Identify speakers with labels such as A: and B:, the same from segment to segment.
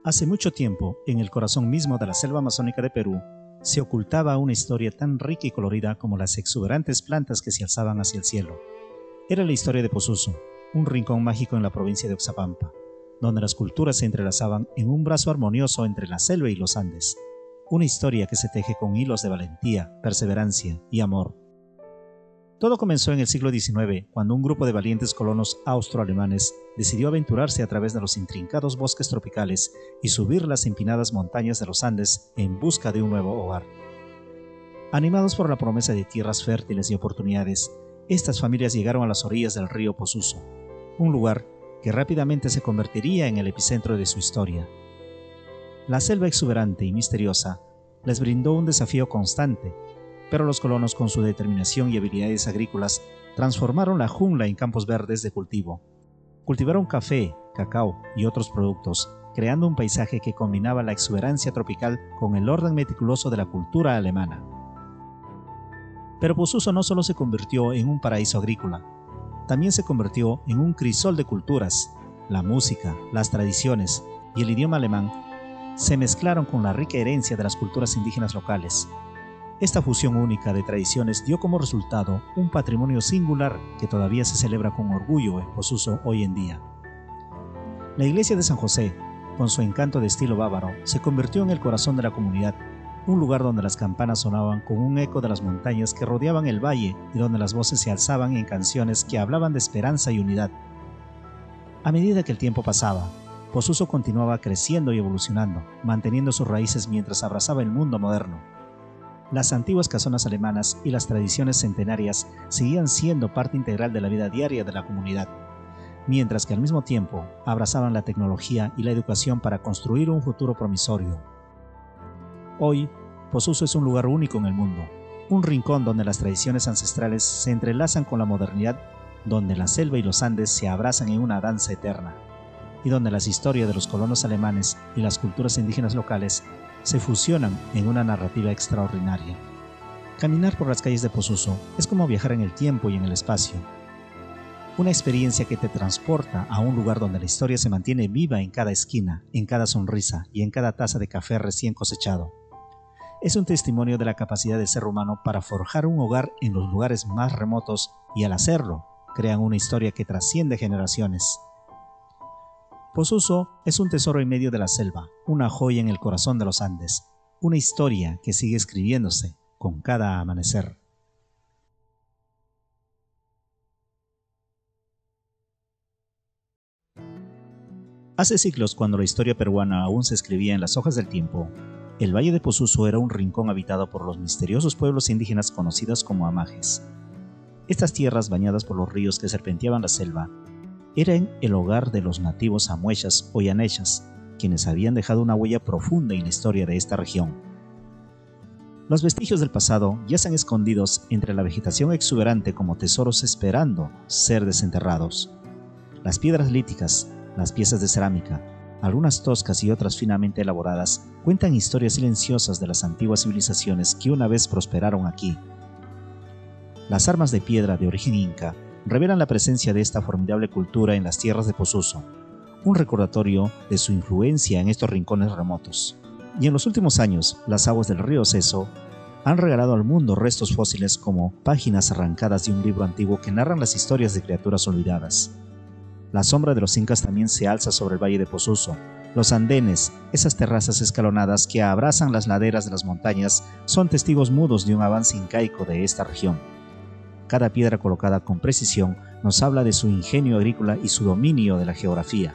A: Hace mucho tiempo, en el corazón mismo de la selva amazónica de Perú, se ocultaba una historia tan rica y colorida como las exuberantes plantas que se alzaban hacia el cielo. Era la historia de Posuso, un rincón mágico en la provincia de Oxapampa, donde las culturas se entrelazaban en un brazo armonioso entre la selva y los Andes. Una historia que se teje con hilos de valentía, perseverancia y amor. Todo comenzó en el siglo XIX, cuando un grupo de valientes colonos austroalemanes decidió aventurarse a través de los intrincados bosques tropicales y subir las empinadas montañas de los Andes en busca de un nuevo hogar. Animados por la promesa de tierras fértiles y oportunidades, estas familias llegaron a las orillas del río Posuso, un lugar que rápidamente se convertiría en el epicentro de su historia. La selva exuberante y misteriosa les brindó un desafío constante, pero los colonos, con su determinación y habilidades agrícolas, transformaron la jungla en campos verdes de cultivo. Cultivaron café, cacao y otros productos, creando un paisaje que combinaba la exuberancia tropical con el orden meticuloso de la cultura alemana. Pero Posuso no solo se convirtió en un paraíso agrícola, también se convirtió en un crisol de culturas. La música, las tradiciones y el idioma alemán se mezclaron con la rica herencia de las culturas indígenas locales. Esta fusión única de tradiciones dio como resultado un patrimonio singular que todavía se celebra con orgullo en Posuso hoy en día. La iglesia de San José, con su encanto de estilo bávaro, se convirtió en el corazón de la comunidad, un lugar donde las campanas sonaban con un eco de las montañas que rodeaban el valle y donde las voces se alzaban en canciones que hablaban de esperanza y unidad. A medida que el tiempo pasaba, Posuso continuaba creciendo y evolucionando, manteniendo sus raíces mientras abrazaba el mundo moderno. Las antiguas casonas alemanas y las tradiciones centenarias seguían siendo parte integral de la vida diaria de la comunidad, mientras que al mismo tiempo abrazaban la tecnología y la educación para construir un futuro promisorio. Hoy, Posuso es un lugar único en el mundo, un rincón donde las tradiciones ancestrales se entrelazan con la modernidad, donde la selva y los Andes se abrazan en una danza eterna, y donde las historias de los colonos alemanes y las culturas indígenas locales se fusionan en una narrativa extraordinaria. Caminar por las calles de Posuso es como viajar en el tiempo y en el espacio. Una experiencia que te transporta a un lugar donde la historia se mantiene viva en cada esquina, en cada sonrisa y en cada taza de café recién cosechado. Es un testimonio de la capacidad del ser humano para forjar un hogar en los lugares más remotos y, al hacerlo, crean una historia que trasciende generaciones. Posuso es un tesoro en medio de la selva, una joya en el corazón de los Andes, una historia que sigue escribiéndose con cada amanecer. Hace siglos, cuando la historia peruana aún se escribía en las hojas del tiempo, el Valle de Posuso era un rincón habitado por los misteriosos pueblos indígenas conocidos como amajes. Estas tierras, bañadas por los ríos que serpenteaban la selva, eran el hogar de los nativos amuechas o yanechas, quienes habían dejado una huella profunda en la historia de esta región. Los vestigios del pasado yacen escondidos entre la vegetación exuberante como tesoros esperando ser desenterrados. Las piedras líticas, las piezas de cerámica, algunas toscas y otras finamente elaboradas, cuentan historias silenciosas de las antiguas civilizaciones que una vez prosperaron aquí. Las armas de piedra de origen inca revelan la presencia de esta formidable cultura en las tierras de Posuso, un recordatorio de su influencia en estos rincones remotos. Y en los últimos años, las aguas del río Seso han regalado al mundo restos fósiles como páginas arrancadas de un libro antiguo que narran las historias de criaturas olvidadas. La sombra de los incas también se alza sobre el valle de Posuso. Los andenes, esas terrazas escalonadas que abrazan las laderas de las montañas, son testigos mudos de un avance incaico de esta región. Cada piedra colocada con precisión nos habla de su ingenio agrícola y su dominio de la geografía.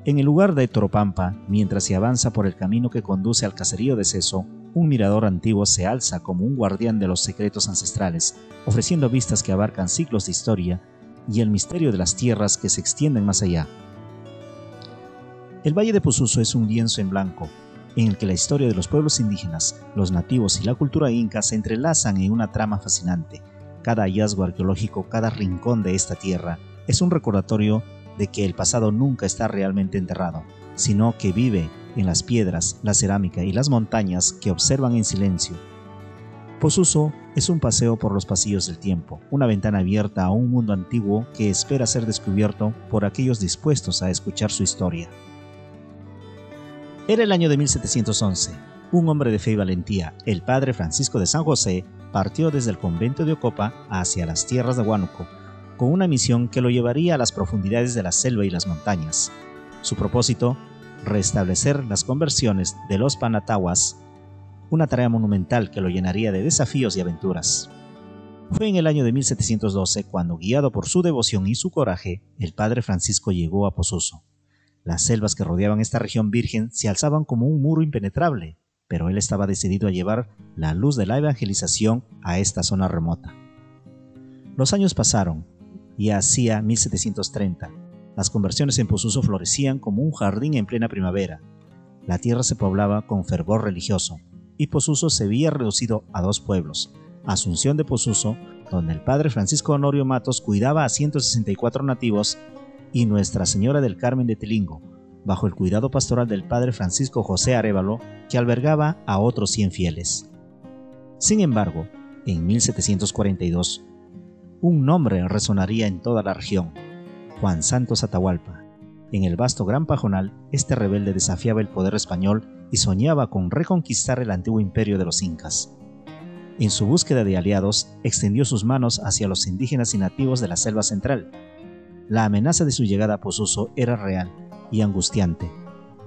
A: En el lugar de Toropampa, mientras se avanza por el camino que conduce al caserío de Seso, un mirador antiguo se alza como un guardián de los secretos ancestrales, ofreciendo vistas que abarcan siglos de historia y el misterio de las tierras que se extienden más allá. El Valle de Posuso es un lienzo en blanco, en el que la historia de los pueblos indígenas, los nativos y la cultura inca se entrelazan en una trama fascinante. Cada hallazgo arqueológico, cada rincón de esta tierra, es un recordatorio de que el pasado nunca está realmente enterrado, sino que vive en las piedras, la cerámica y las montañas que observan en silencio. Posuso es un paseo por los pasillos del tiempo, una ventana abierta a un mundo antiguo que espera ser descubierto por aquellos dispuestos a escuchar su historia. Era el año de 1711. Un hombre de fe y valentía, el padre Francisco de San José, partió desde el convento de Ocopa hacia las tierras de Huánuco, con una misión que lo llevaría a las profundidades de la selva y las montañas. Su propósito, restablecer las conversiones de los Panatahuas, una tarea monumental que lo llenaría de desafíos y aventuras. Fue en el año de 1712 cuando, guiado por su devoción y su coraje, el padre Francisco llegó a Posuso. Las selvas que rodeaban esta región virgen se alzaban como un muro impenetrable, pero él estaba decidido a llevar la luz de la evangelización a esta zona remota. Los años pasaron y hacia 1730, las conversiones en Posuso florecían como un jardín en plena primavera. La tierra se poblaba con fervor religioso y Posuso se veía reducido a 2 pueblos: Asunción de Posuso, donde el padre Francisco Honorio Matos cuidaba a 164 nativos, y Nuestra Señora del Carmen de Tilingo, bajo el cuidado pastoral del padre Francisco José Arévalo, que albergaba a otros 100 fieles. Sin embargo, en 1742, un nombre resonaría en toda la región: Juan Santos Atahualpa. En el vasto Gran Pajonal, este rebelde desafiaba el poder español y soñaba con reconquistar el antiguo imperio de los incas. En su búsqueda de aliados, extendió sus manos hacia los indígenas y nativos de la selva central. La amenaza de su llegada a Posuso era real y angustiante.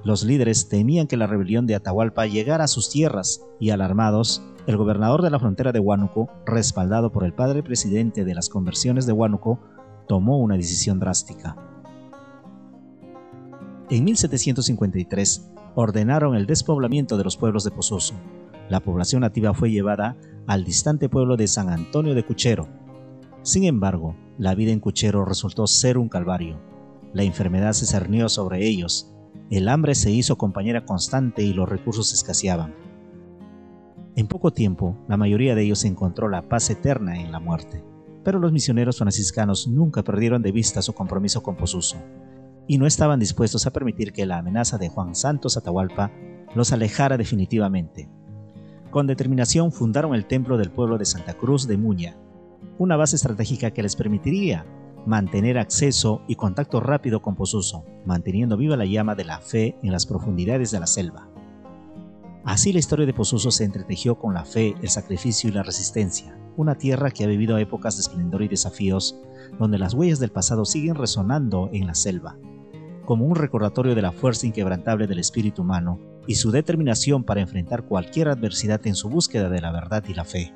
A: Los líderes temían que la rebelión de Atahualpa llegara a sus tierras y, alarmados, el gobernador de la frontera de Huánuco, respaldado por el padre presidente de las conversiones de Huánuco, tomó una decisión drástica. En 1753 ordenaron el despoblamiento de los pueblos de Posuso. La población nativa fue llevada al distante pueblo de San Antonio de Cuchero. Sin embargo, la vida en Cuchero resultó ser un calvario. La enfermedad se cernió sobre ellos, el hambre se hizo compañera constante y los recursos escaseaban. En poco tiempo, la mayoría de ellos encontró la paz eterna en la muerte, pero los misioneros franciscanos nunca perdieron de vista su compromiso con Posuso, y no estaban dispuestos a permitir que la amenaza de Juan Santos Atahualpa los alejara definitivamente. Con determinación fundaron el templo del pueblo de Santa Cruz de Muña, una base estratégica que les permitiría mantener acceso y contacto rápido con Posuso, manteniendo viva la llama de la fe en las profundidades de la selva. Así la historia de Posuso se entretejió con la fe, el sacrificio y la resistencia, una tierra que ha vivido épocas de esplendor y desafíos, donde las huellas del pasado siguen resonando en la selva, como un recordatorio de la fuerza inquebrantable del espíritu humano y su determinación para enfrentar cualquier adversidad en su búsqueda de la verdad y la fe.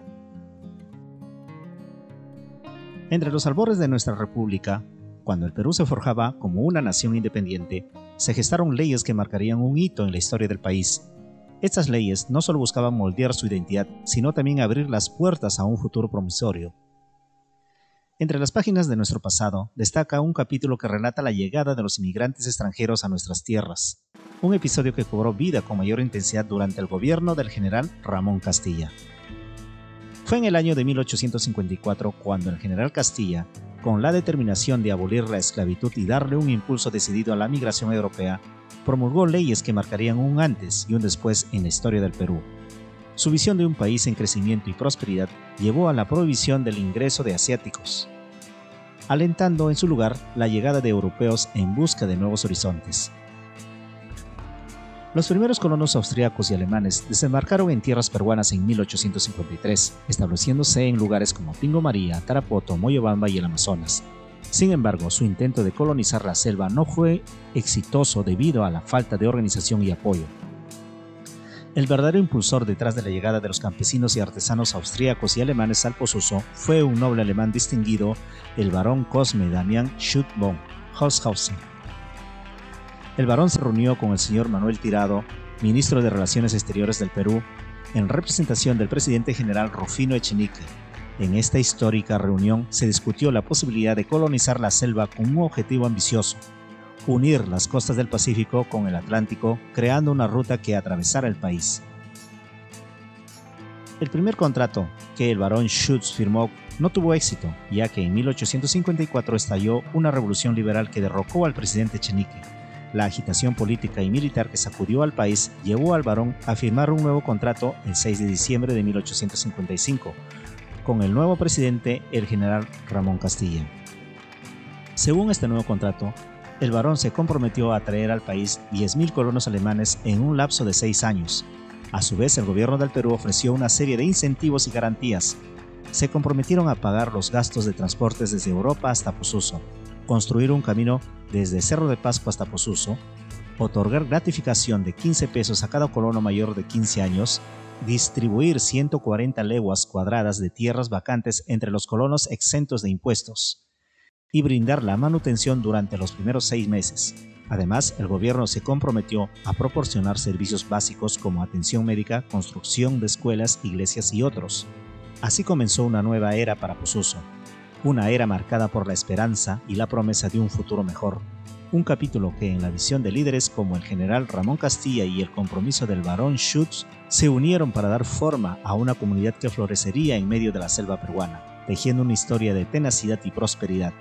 A: Entre los albores de nuestra república, cuando el Perú se forjaba como una nación independiente, se gestaron leyes que marcarían un hito en la historia del país. Estas leyes no solo buscaban moldear su identidad, sino también abrir las puertas a un futuro promisorio. Entre las páginas de nuestro pasado, destaca un capítulo que relata la llegada de los inmigrantes extranjeros a nuestras tierras, un episodio que cobró vida con mayor intensidad durante el gobierno del general Ramón Castilla. Fue en el año de 1854 cuando el general Castilla, con la determinación de abolir la esclavitud y darle un impulso decidido a la migración europea, promulgó leyes que marcarían un antes y un después en la historia del Perú. Su visión de un país en crecimiento y prosperidad llevó a la prohibición del ingreso de asiáticos, alentando en su lugar la llegada de europeos en busca de nuevos horizontes. Los primeros colonos austríacos y alemanes desembarcaron en tierras peruanas en 1853, estableciéndose en lugares como Tingo María, Tarapoto, Moyobamba y el Amazonas. Sin embargo, su intento de colonizar la selva no fue exitoso debido a la falta de organización y apoyo. El verdadero impulsor detrás de la llegada de los campesinos y artesanos austríacos y alemanes al Posuso fue un noble alemán distinguido, el barón Cosme Damián Schut von Holzhausen. El barón se reunió con el señor Manuel Tirado, ministro de Relaciones Exteriores del Perú, en representación del presidente general Rufino Echenique. En esta histórica reunión se discutió la posibilidad de colonizar la selva con un objetivo ambicioso: unir las costas del Pacífico con el Atlántico, creando una ruta que atravesara el país. El primer contrato que el barón Schutz firmó no tuvo éxito, ya que en 1854 estalló una revolución liberal que derrocó al presidente Echenique. La agitación política y militar que sacudió al país llevó al barón a firmar un nuevo contrato el 6 de diciembre de 1855, con el nuevo presidente, el general Ramón Castilla. Según este nuevo contrato, el barón se comprometió a traer al país 10.000 colonos alemanes en un lapso de 6 años. A su vez, el gobierno del Perú ofreció una serie de incentivos y garantías. Se comprometieron a pagar los gastos de transportes desde Europa hasta Posuso, construir un camino desde Cerro de Pascua hasta Posuso, otorgar gratificación de 15 pesos a cada colono mayor de 15 años, distribuir 140 leguas cuadradas de tierras vacantes entre los colonos exentos de impuestos y brindar la manutención durante los primeros 6 meses. Además, el gobierno se comprometió a proporcionar servicios básicos como atención médica, construcción de escuelas, iglesias y otros. Así comenzó una nueva era para Posuso, una era marcada por la esperanza y la promesa de un futuro mejor. Un capítulo que, en la visión de líderes como el general Ramón Castilla y el compromiso del barón Schutz, se unieron para dar forma a una comunidad que florecería en medio de la selva peruana, tejiendo una historia de tenacidad y prosperidad.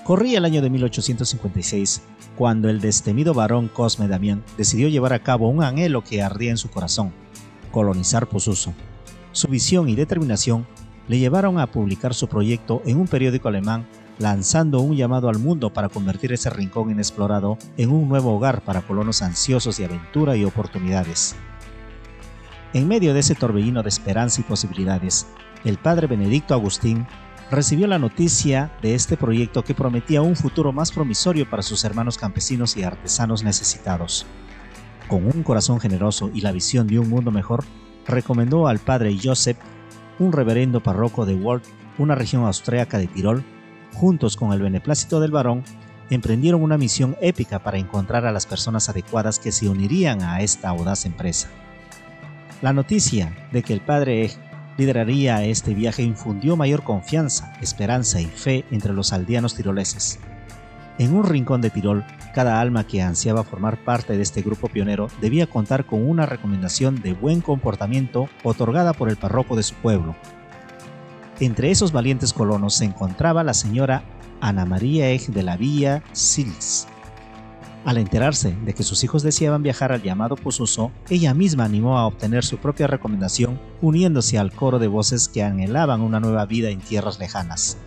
A: Corría el año de 1856, cuando el destemido barón Cosme Damián decidió llevar a cabo un anhelo que ardía en su corazón: colonizar Posuso. Su visión y determinación le llevaron a publicar su proyecto en un periódico alemán, lanzando un llamado al mundo para convertir ese rincón inexplorado en un nuevo hogar para colonos ansiosos de aventura y oportunidades. En medio de ese torbellino de esperanza y posibilidades, el padre Benedicto Agustín recibió la noticia de este proyecto que prometía un futuro más promisorio para sus hermanos campesinos y artesanos necesitados. Con un corazón generoso y la visión de un mundo mejor, recomendó al padre Joseph, un reverendo párroco de Wörth, una región austríaca de Tirol. Juntos con el beneplácito del barón, emprendieron una misión épica para encontrar a las personas adecuadas que se unirían a esta audaz empresa. La noticia de que el padre lideraría este viaje infundió mayor confianza, esperanza y fe entre los aldeanos tiroleses. En un rincón de Tirol, cada alma que ansiaba formar parte de este grupo pionero debía contar con una recomendación de buen comportamiento otorgada por el párroco de su pueblo. Entre esos valientes colonos se encontraba la señora Ana María Egg de la Villa Sils. Al enterarse de que sus hijos deseaban viajar al llamado Posuso, ella misma animó a obtener su propia recomendación, uniéndose al coro de voces que anhelaban una nueva vida en tierras lejanas.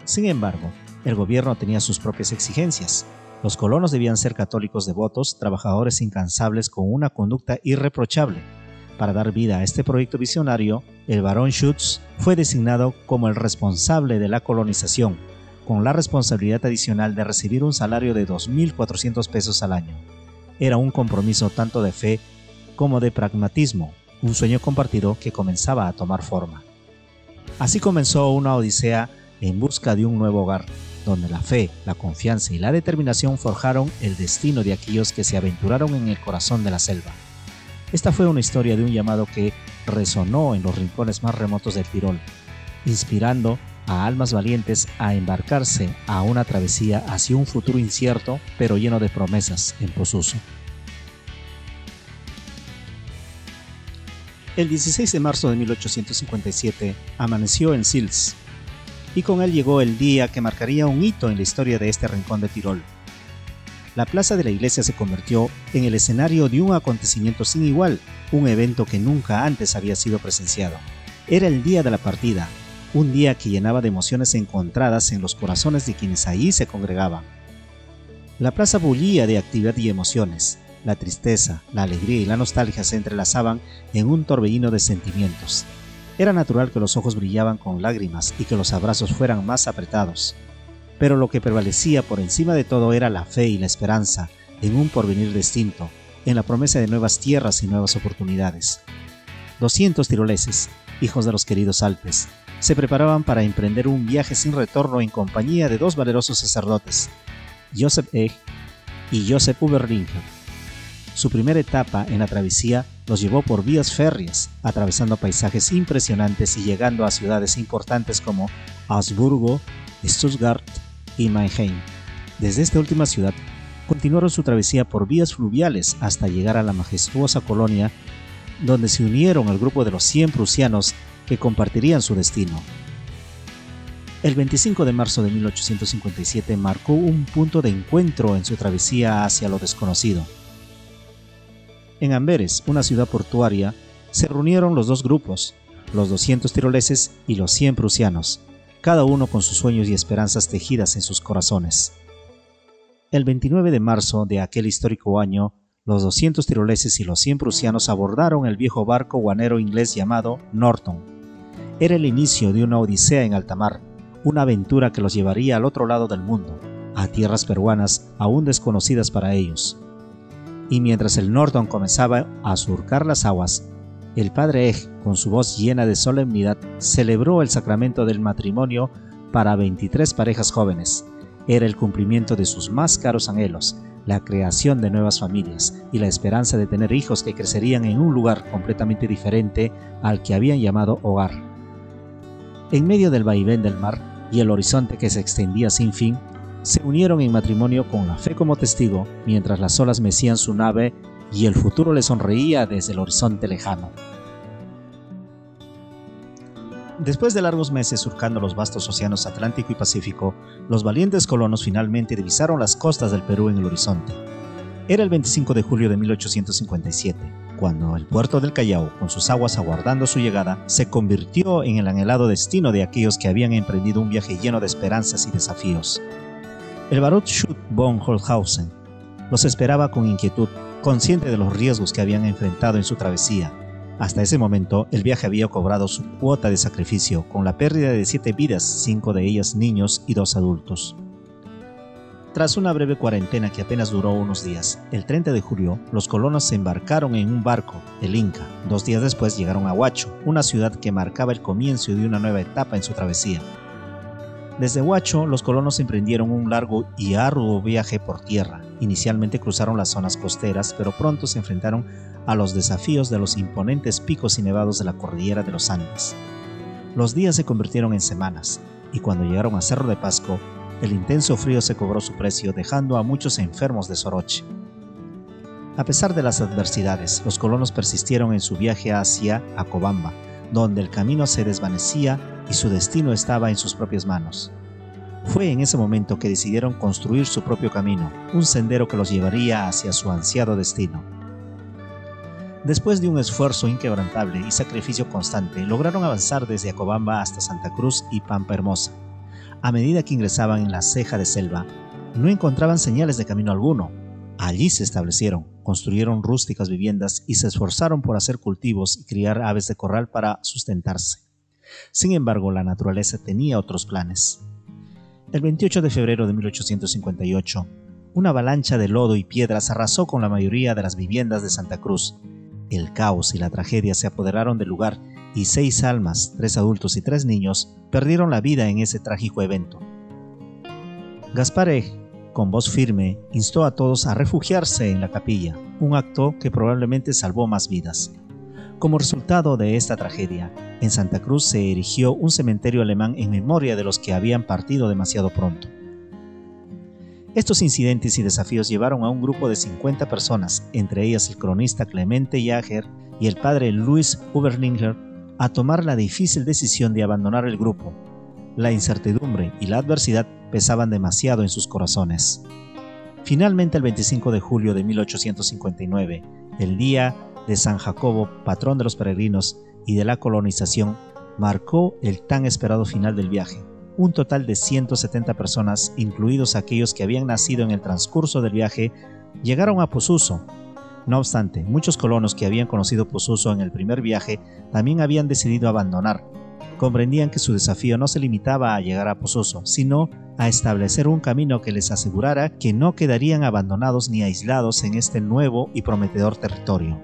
A: Sin embargo, el gobierno tenía sus propias exigencias. Los colonos debían ser católicos devotos, trabajadores incansables con una conducta irreprochable. Para dar vida a este proyecto visionario, el barón Schutz fue designado como el responsable de la colonización, con la responsabilidad adicional de recibir un salario de 2.400 pesos al año. Era un compromiso tanto de fe como de pragmatismo, un sueño compartido que comenzaba a tomar forma. Así comenzó una odisea en busca de un nuevo hogar, donde la fe, la confianza y la determinación forjaron el destino de aquellos que se aventuraron en el corazón de la selva. Esta fue una historia de un llamado que resonó en los rincones más remotos del Tirol, inspirando a almas valientes a embarcarse a una travesía hacia un futuro incierto, pero lleno de promesas en Posuso. El 16 de marzo de 1857 amaneció en Sils, y con él llegó el día que marcaría un hito en la historia de este rincón de Tirol. La plaza de la iglesia se convirtió en el escenario de un acontecimiento sin igual, un evento que nunca antes había sido presenciado. Era el día de la partida, un día que llenaba de emociones encontradas en los corazones de quienes ahí se congregaban. La plaza bullía de actividad y emociones. La tristeza, la alegría y la nostalgia se entrelazaban en un torbellino de sentimientos. Era natural que los ojos brillaban con lágrimas y que los abrazos fueran más apretados. Pero lo que prevalecía por encima de todo era la fe y la esperanza en un porvenir distinto, en la promesa de nuevas tierras y nuevas oportunidades. 200 tiroleses, hijos de los queridos Alpes, se preparaban para emprender un viaje sin retorno en compañía de dos valerosos sacerdotes, Joseph Egg y Joseph Uberlinger. Su primera etapa en la travesía los llevó por vías férreas, atravesando paisajes impresionantes y llegando a ciudades importantes como Augsburgo, Stuttgart y Mannheim. Desde esta última ciudad, continuaron su travesía por vías fluviales hasta llegar a la majestuosa colonia, donde se unieron al grupo de los 100 prusianos que compartirían su destino. El 25 de marzo de 1857 marcó un punto de encuentro en su travesía hacia lo desconocido. En Amberes, una ciudad portuaria, se reunieron los dos grupos, los 200 tiroleses y los 100 prusianos. cada uno con sus sueños y esperanzas tejidas en sus corazones. El 29 de marzo de aquel histórico año, los 200 tiroleses y los 100 prusianos abordaron el viejo barco guanero inglés llamado Norton. Era el inicio de una odisea en alta mar, una aventura que los llevaría al otro lado del mundo, a tierras peruanas aún desconocidas para ellos. Y mientras el Norton comenzaba a surcar las aguas, el padre Eg, con su voz llena de solemnidad, celebró el sacramento del matrimonio para 23 parejas jóvenes. Era el cumplimiento de sus más caros anhelos, la creación de nuevas familias y la esperanza de tener hijos que crecerían en un lugar completamente diferente al que habían llamado hogar. En medio del vaivén del mar y el horizonte que se extendía sin fin, se unieron en matrimonio con la fe como testigo, mientras las olas mecían su nave y el futuro le sonreía desde el horizonte lejano. Después de largos meses surcando los vastos océanos Atlántico y Pacífico, los valientes colonos finalmente divisaron las costas del Perú en el horizonte. Era el 25 de julio de 1857, cuando el puerto del Callao, con sus aguas aguardando su llegada, se convirtió en el anhelado destino de aquellos que habían emprendido un viaje lleno de esperanzas y desafíos. El barón Schut von Holthausen los esperaba con inquietud, consciente de los riesgos que habían enfrentado en su travesía. Hasta ese momento, el viaje había cobrado su cuota de sacrificio, con la pérdida de 7 vidas, 5 de ellas niños y 2 adultos. Tras una breve cuarentena que apenas duró unos días, el 30 de julio, los colonos se embarcaron en un barco, el Inca. 2 días después llegaron a Huacho, una ciudad que marcaba el comienzo de una nueva etapa en su travesía. Desde Huacho, los colonos emprendieron un largo y arduo viaje por tierra. Inicialmente cruzaron las zonas costeras, pero pronto se enfrentaron a los desafíos de los imponentes picos y nevados de la cordillera de los Andes. Los días se convirtieron en semanas, y cuando llegaron a Cerro de Pasco, el intenso frío se cobró su precio, dejando a muchos enfermos de soroche. A pesar de las adversidades, los colonos persistieron en su viaje hacia Acobamba, donde el camino se desvanecía y su destino estaba en sus propias manos. Fue en ese momento que decidieron construir su propio camino, un sendero que los llevaría hacia su ansiado destino. Después de un esfuerzo inquebrantable y sacrificio constante, lograron avanzar desde Acobamba hasta Santa Cruz y Pampa Hermosa. A medida que ingresaban en la ceja de selva, no encontraban señales de camino alguno. Allí se establecieron, construyeron rústicas viviendas y se esforzaron por hacer cultivos y criar aves de corral para sustentarse. Sin embargo, la naturaleza tenía otros planes. El 28 de febrero de 1858, una avalancha de lodo y piedras arrasó con la mayoría de las viviendas de Santa Cruz. El caos y la tragedia se apoderaron del lugar y 6 almas, 3 adultos y 3 niños, perdieron la vida en ese trágico evento. Gaspar Eg, con voz firme, instó a todos a refugiarse en la capilla, un acto que probablemente salvó más vidas. Como resultado de esta tragedia, en Santa Cruz se erigió un cementerio alemán en memoria de los que habían partido demasiado pronto. Estos incidentes y desafíos llevaron a un grupo de 50 personas, entre ellas el cronista Clemente Jaeger y el padre Luis Oberlinger, a tomar la difícil decisión de abandonar el grupo. La incertidumbre y la adversidad pesaban demasiado en sus corazones. Finalmente, el 25 de julio de 1859, el día de San Jacobo, patrón de los peregrinos y de la colonización, marcó el tan esperado final del viaje. Un total de 170 personas, incluidos aquellos que habían nacido en el transcurso del viaje, llegaron a Posuso. No obstante, muchos colonos que habían conocido Posuso en el primer viaje también habían decidido abandonar. Comprendían que su desafío no se limitaba a llegar a Posuso, sino a establecer un camino que les asegurara que no quedarían abandonados ni aislados en este nuevo y prometedor territorio.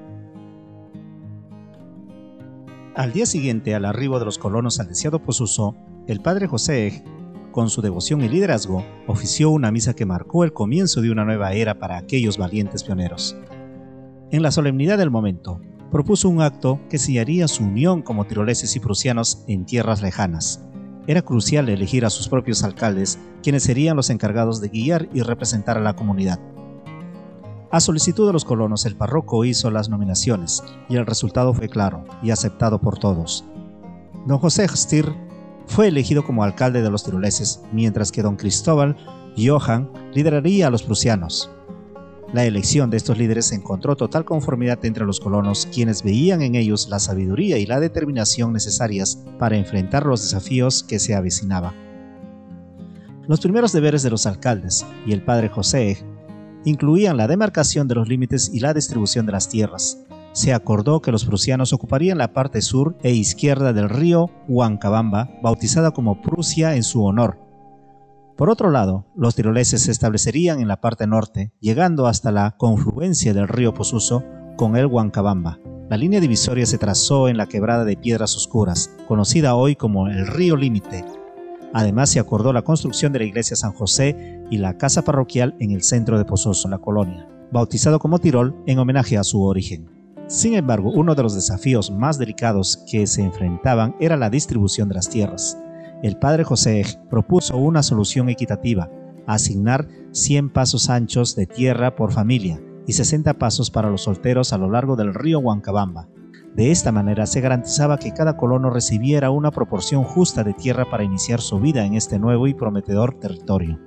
A: Al día siguiente al arribo de los colonos al deseado Posuso, el padre José Eg, con su devoción y liderazgo, ofició una misa que marcó el comienzo de una nueva era para aquellos valientes pioneros. En la solemnidad del momento, propuso un acto que sellaría su unión como tiroleses y prusianos en tierras lejanas. Era crucial elegir a sus propios alcaldes, quienes serían los encargados de guiar y representar a la comunidad. A solicitud de los colonos, el párroco hizo las nominaciones, y el resultado fue claro y aceptado por todos. Don José Stier fue elegido como alcalde de los tiroleses, mientras que don Cristóbal Johann lideraría a los prusianos. La elección de estos líderes encontró total conformidad entre los colonos, quienes veían en ellos la sabiduría y la determinación necesarias para enfrentar los desafíos que se avecinaban. Los primeros deberes de los alcaldes y el padre José incluían la demarcación de los límites y la distribución de las tierras. Se acordó que los prusianos ocuparían la parte sur e izquierda del río Huancabamba, bautizada como Prusia en su honor. Por otro lado, los tiroleses se establecerían en la parte norte, llegando hasta la confluencia del río Posuso con el Huancabamba. La línea divisoria se trazó en la quebrada de Piedras Oscuras, conocida hoy como el Río Límite. Además, se acordó la construcción de la iglesia San José y la casa parroquial en el centro de Posuso, la colonia, bautizado como Tirol en homenaje a su origen. Sin embargo, uno de los desafíos más delicados que se enfrentaban era la distribución de las tierras. El padre José propuso una solución equitativa: asignar 100 pasos anchos de tierra por familia y 60 pasos para los solteros a lo largo del río Huancabamba. De esta manera se garantizaba que cada colono recibiera una proporción justa de tierra para iniciar su vida en este nuevo y prometedor territorio.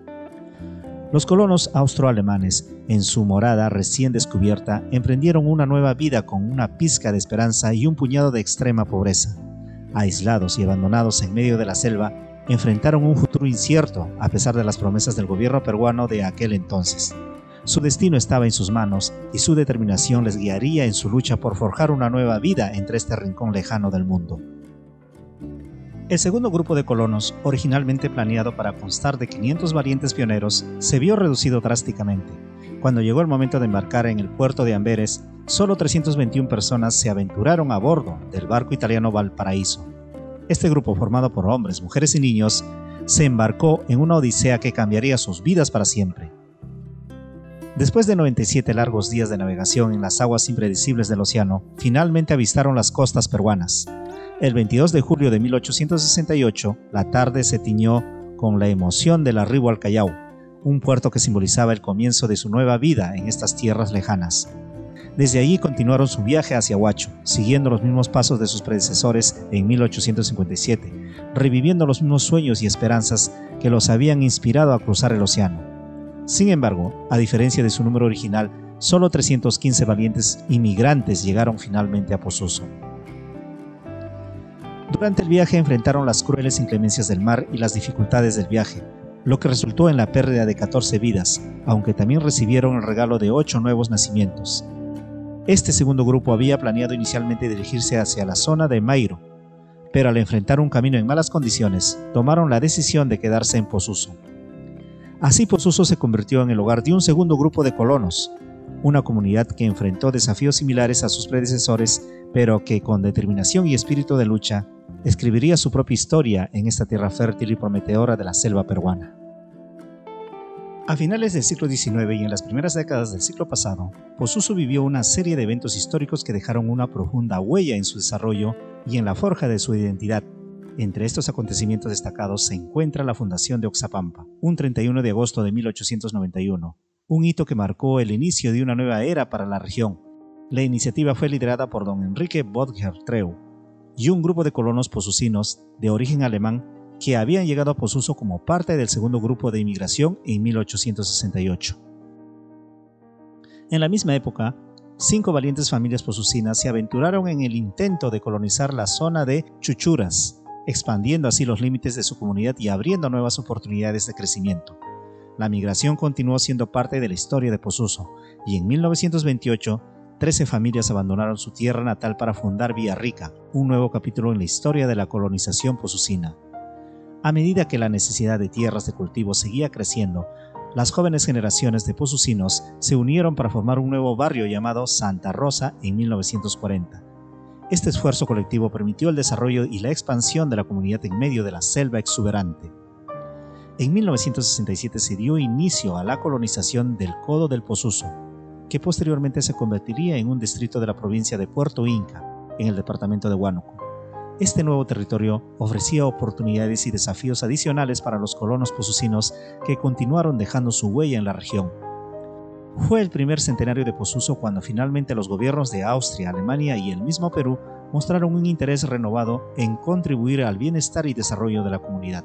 A: Los colonos austroalemanes, en su morada recién descubierta, emprendieron una nueva vida con una pizca de esperanza y un puñado de extrema pobreza. Aislados y abandonados en medio de la selva, enfrentaron un futuro incierto a pesar de las promesas del gobierno peruano de aquel entonces. Su destino estaba en sus manos y su determinación les guiaría en su lucha por forjar una nueva vida entre este rincón lejano del mundo. El segundo grupo de colonos, originalmente planeado para constar de 500 valientes pioneros, se vio reducido drásticamente. Cuando llegó el momento de embarcar en el puerto de Amberes, solo 321 personas se aventuraron a bordo del barco italiano Valparaíso. Este grupo, formado por hombres, mujeres y niños, se embarcó en una odisea que cambiaría sus vidas para siempre. Después de 97 largos días de navegación en las aguas impredecibles del océano, finalmente avistaron las costas peruanas. El 22 de julio de 1868, la tarde se tiñó con la emoción del arribo al Callao, un puerto que simbolizaba el comienzo de su nueva vida en estas tierras lejanas. Desde allí continuaron su viaje hacia Huacho, siguiendo los mismos pasos de sus predecesores en 1857, reviviendo los mismos sueños y esperanzas que los habían inspirado a cruzar el océano. Sin embargo, a diferencia de su número original, solo 315 valientes inmigrantes llegaron finalmente a Posuso. Durante el viaje enfrentaron las crueles inclemencias del mar y las dificultades del viaje, lo que resultó en la pérdida de 14 vidas, aunque también recibieron el regalo de 8 nuevos nacimientos. Este segundo grupo había planeado inicialmente dirigirse hacia la zona de Mairo, pero al enfrentar un camino en malas condiciones, tomaron la decisión de quedarse en Posuso. Así Posuso se convirtió en el hogar de un segundo grupo de colonos, una comunidad que enfrentó desafíos similares a sus predecesores, pero que con determinación y espíritu de lucha, escribiría su propia historia en esta tierra fértil y prometedora de la selva peruana. A finales del siglo XIX y en las primeras décadas del siglo pasado, Posuso vivió una serie de eventos históricos que dejaron una profunda huella en su desarrollo y en la forja de su identidad. Entre estos acontecimientos destacados se encuentra la fundación de Oxapampa, un 31 de agosto de 1891, un hito que marcó el inicio de una nueva era para la región. La iniciativa fue liderada por don Enrique Bodger-Treu y un grupo de colonos posusinos de origen alemán que habían llegado a Posuso como parte del segundo grupo de inmigración en 1868. En la misma época, 5 valientes familias posusinas se aventuraron en el intento de colonizar la zona de Chuchuras, expandiendo así los límites de su comunidad y abriendo nuevas oportunidades de crecimiento. La migración continuó siendo parte de la historia de Posuso, y en 1928, 13 familias abandonaron su tierra natal para fundar Villarrica, un nuevo capítulo en la historia de la colonización posusina. A medida que la necesidad de tierras de cultivo seguía creciendo, las jóvenes generaciones de posusinos se unieron para formar un nuevo barrio llamado Santa Rosa en 1940. Este esfuerzo colectivo permitió el desarrollo y la expansión de la comunidad en medio de la selva exuberante. En 1967 se dio inicio a la colonización del Codo del Posuso, que posteriormente se convertiría en un distrito de la provincia de Puerto Inca, en el departamento de Huánuco. Este nuevo territorio ofrecía oportunidades y desafíos adicionales para los colonos posusinos que continuaron dejando su huella en la región. Fue el primer centenario de Posuso cuando finalmente los gobiernos de Austria, Alemania y el mismo Perú mostraron un interés renovado en contribuir al bienestar y desarrollo de la comunidad.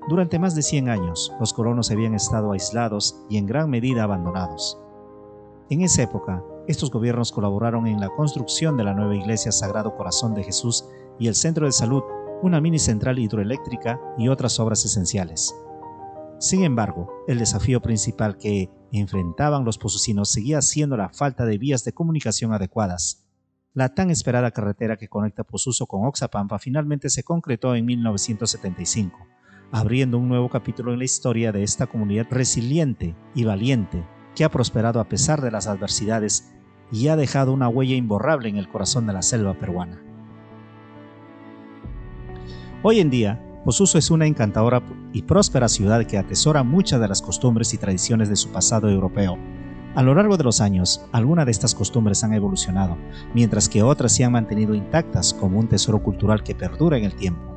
A: Durante más de 100 años, los colonos habían estado aislados y en gran medida abandonados. En esa época, estos gobiernos colaboraron en la construcción de la nueva iglesia Sagrado Corazón de Jesús y el centro de salud, una mini central hidroeléctrica y otras obras esenciales. Sin embargo, el desafío principal que enfrentaban los posucinos seguía siendo la falta de vías de comunicación adecuadas. La tan esperada carretera que conecta Posuso con Oxapampa finalmente se concretó en 1975, abriendo un nuevo capítulo en la historia de esta comunidad resiliente y valiente que ha prosperado a pesar de las adversidades y ha dejado una huella imborrable en el corazón de la selva peruana. Hoy en día, Posuso es una encantadora y próspera ciudad que atesora muchas de las costumbres y tradiciones de su pasado europeo. A lo largo de los años, algunas de estas costumbres han evolucionado, mientras que otras se han mantenido intactas como un tesoro cultural que perdura en el tiempo.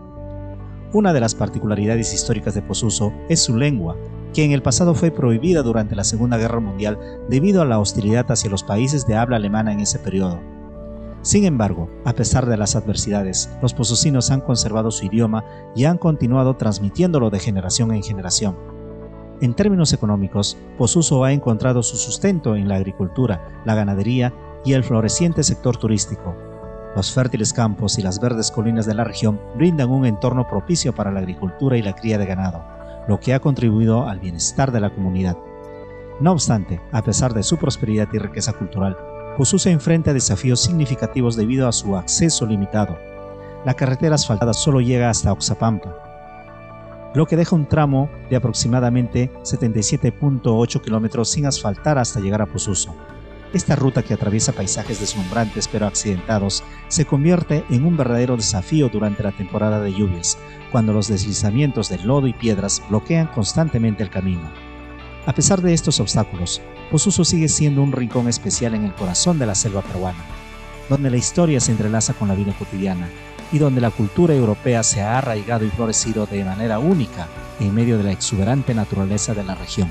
A: Una de las particularidades históricas de Posuso es su lengua, que en el pasado fue prohibida durante la Segunda Guerra Mundial debido a la hostilidad hacia los países de habla alemana en ese periodo. Sin embargo, a pesar de las adversidades, los posucinos han conservado su idioma y han continuado transmitiéndolo de generación en generación. En términos económicos, Posuso ha encontrado su sustento en la agricultura, la ganadería y el floreciente sector turístico. Los fértiles campos y las verdes colinas de la región brindan un entorno propicio para la agricultura y la cría de ganado, lo que ha contribuido al bienestar de la comunidad. No obstante, a pesar de su prosperidad y riqueza cultural, Posuso enfrenta desafíos significativos debido a su acceso limitado. La carretera asfaltada solo llega hasta Oxapampa, lo que deja un tramo de aproximadamente 77.8 kilómetros sin asfaltar hasta llegar a Posuso. Esta ruta, que atraviesa paisajes deslumbrantes pero accidentados, se convierte en un verdadero desafío durante la temporada de lluvias, cuando los deslizamientos de lodo y piedras bloquean constantemente el camino. A pesar de estos obstáculos, Posuso sigue siendo un rincón especial en el corazón de la selva peruana, donde la historia se entrelaza con la vida cotidiana y donde la cultura europea se ha arraigado y florecido de manera única en medio de la exuberante naturaleza de la región.